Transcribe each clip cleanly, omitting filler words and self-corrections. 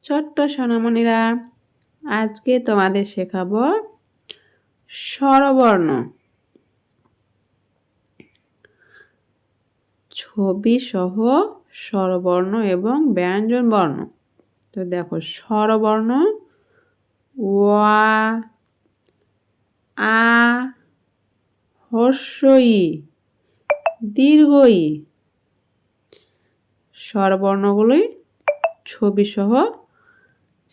ছোট্ট সোনামণিরা, আজকে তোমাদের শেখাবো স্বরবর্ণ। ছবি সহ স্বরবর্ণ এবং ব্যঞ্জন বর্ণ। তো দেখো, স্বরবর্ণ ওয়া, আ, হর্ষ ই, দীর্ঘ ই। স্বরবর্ণগুলোই ছবি সহ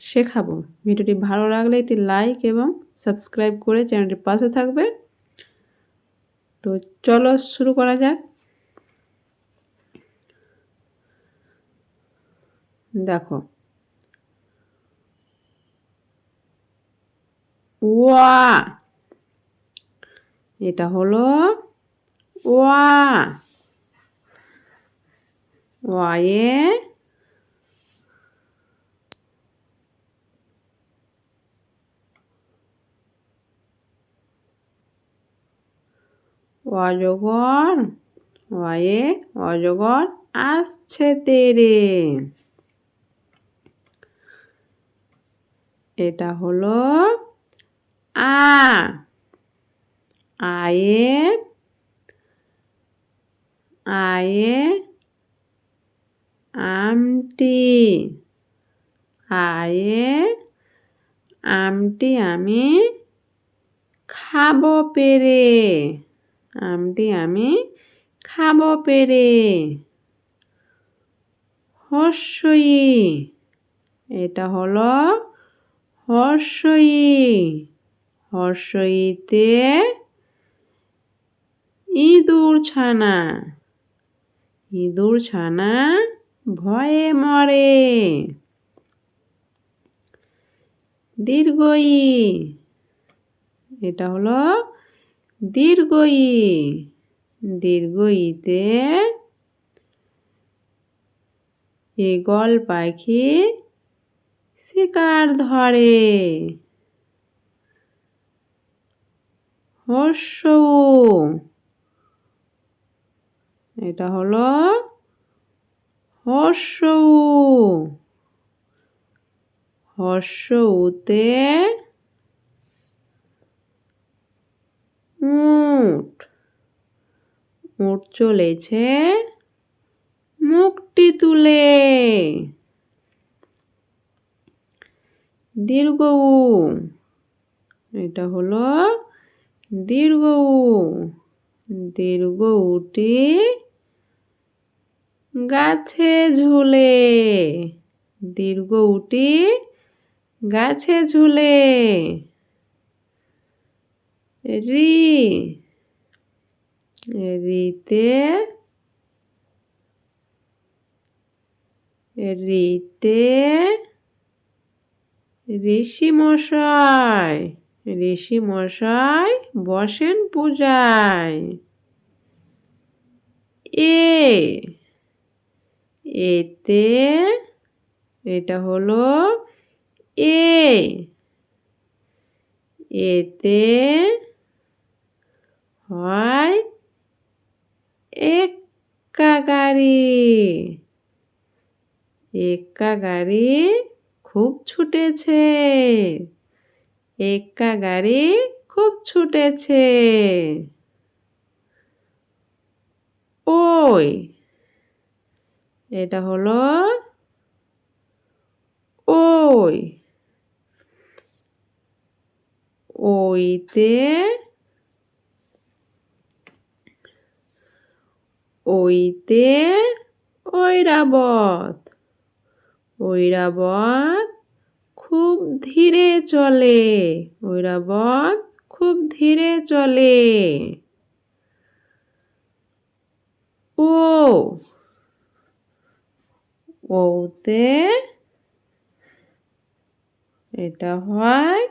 শেখাবো। ভিডিওটি ভালো লাগলে একটি লাইক এবং সাবস্ক্রাইব করে চ্যানেলটির পাশে থাকবে। তো চলো শুরু করা যাক। দেখো, ওয়া, এটা হলো ওয়া। ওয়ায়ে অজগর, ওয়ায়ে অজগর আসছে তেরে। এটা হলো আ। আয়ে, আয়ে আমটি, আয়ে আমটি আমি খাবো পেরে। আমটি আমি খাবো পেরে। হর্ষ ই, এটা হলো হর্ষ ই। হর্ষ ইতে ইঁদুর ছানা। ইঁদুর ছানা ভয়ে মরে। দীর্ঘ ই, এটা হলো দীর্ঘ ই। দীর্ঘ ইতে ঈগল পাখি শিকার ধরে। হর্ষ উ, এটা হলো হর্ষ উ। হর্ষ উতে উট। উট চলেছে মুখটি তুলে। দীর্ঘ উ, এটা হলো দীর্ঘ উ। দীর্ঘ উটি গাছে ঝুলে। দীর্ঘ উটি গাছে ঝুলে। রি, রিতে, ঋষি মশাই। ঋষি মশাই বসেন পূজায়। এতে, এটা হলো এ। এতে হয় এক্কা গাড়ি। এক্কা গাড়ি খুব ছুটেছে। এক্কা গাড়ি খুব ছুটেছে। ওই, এটা হলো ওই। ওইতে, ওইতে ঐরাবত। ঐরাবত খুব ধীরে চলে। ঐরাবত খুব ধীরে চলে। ও, ওতে, এটা হয়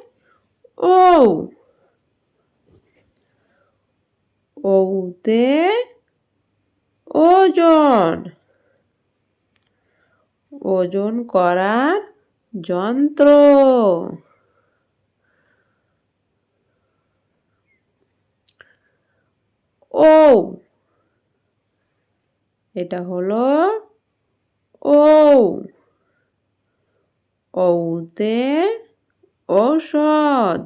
ও। ওতে ওজন। ওজন করার যন্ত্র। ও, এটা হলো ও। ঔতে ঔষধ,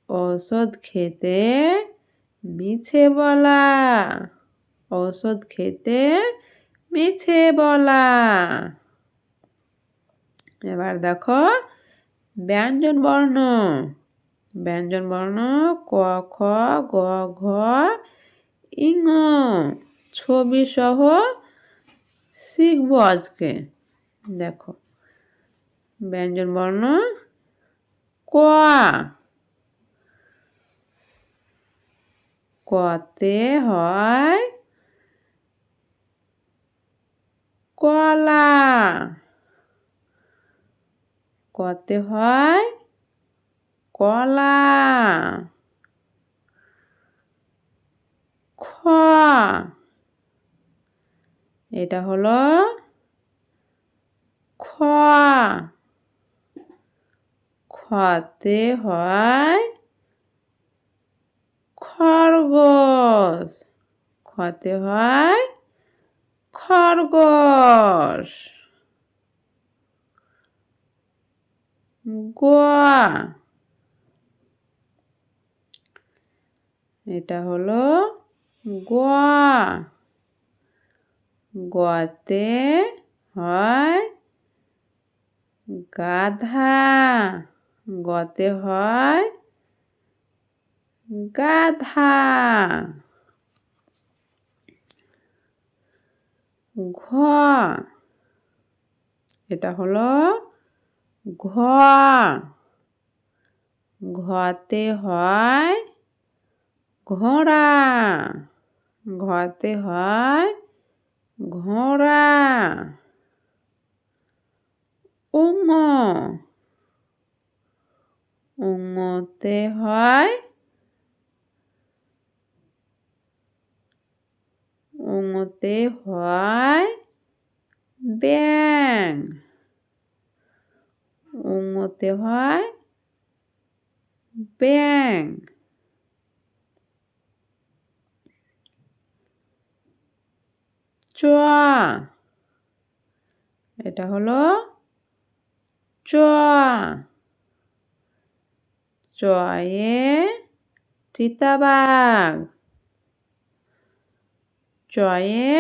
ঔষধ খেতে মিছে বলা, ঔষধ খেতে মিছে বলা। এবার দেখো ব্যঞ্জন বর্ণ, ব্যঞ্জন বর্ণ ক, খ, গ, ঘ, ইঙ। ছবি সহ শিখবো আজকে। দেখো ব্যঞ্জন বর্ণ ক, কতে হয় কলা, কতে হয় কলা। খ, এটা হলো খ, খতে হয় খরগোশ, খতে হয় খরগোশ। গ, এটা হলো গ, গতে হয় গাধা, গতে হয় গাধা। ঘ, এটা হলো ঘ, ঘতে হয় ঘোড়া, ঘতে হয় ঘোড়া। উঙ, উঙতে হয় উঙতে হয় ব্যাঙ, উঙতে হয় ব্যাঙ। চ, এটা হলো চ, চয়ে চিতাবাঘ, চয়ে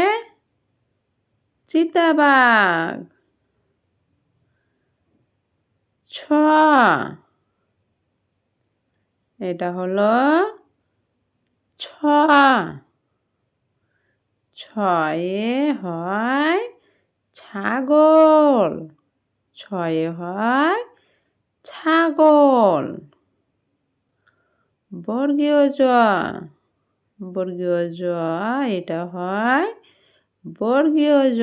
চিতাবাঘ। ছ, এটা হলো ছ, ছয়ে হয় ছাগল, ছয়ে হয় ছাগল। বর্গীয় জ, বর্গীয় জ, এটা হয় বর্গীয় জ,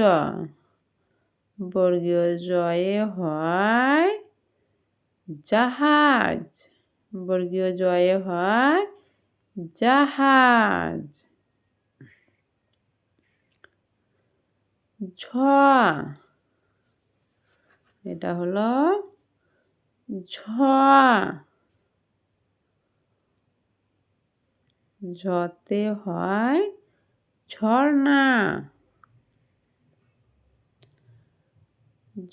বর্গীয় জয়ে হয় জাহাজ, বর্গীয় জয়ে হয় জাহাজ। ঝ, এটা হলো ঝ, ঝতে হয় ঝর্ণা,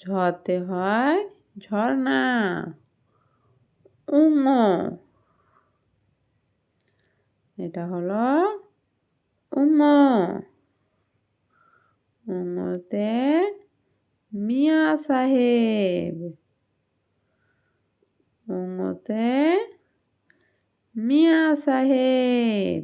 ঝতে হয় ঝর্ণা। উঙ, এটা হলো উঙ, উঙতে মিয়া সাহেব, উঙতে মিয়া সাহেব।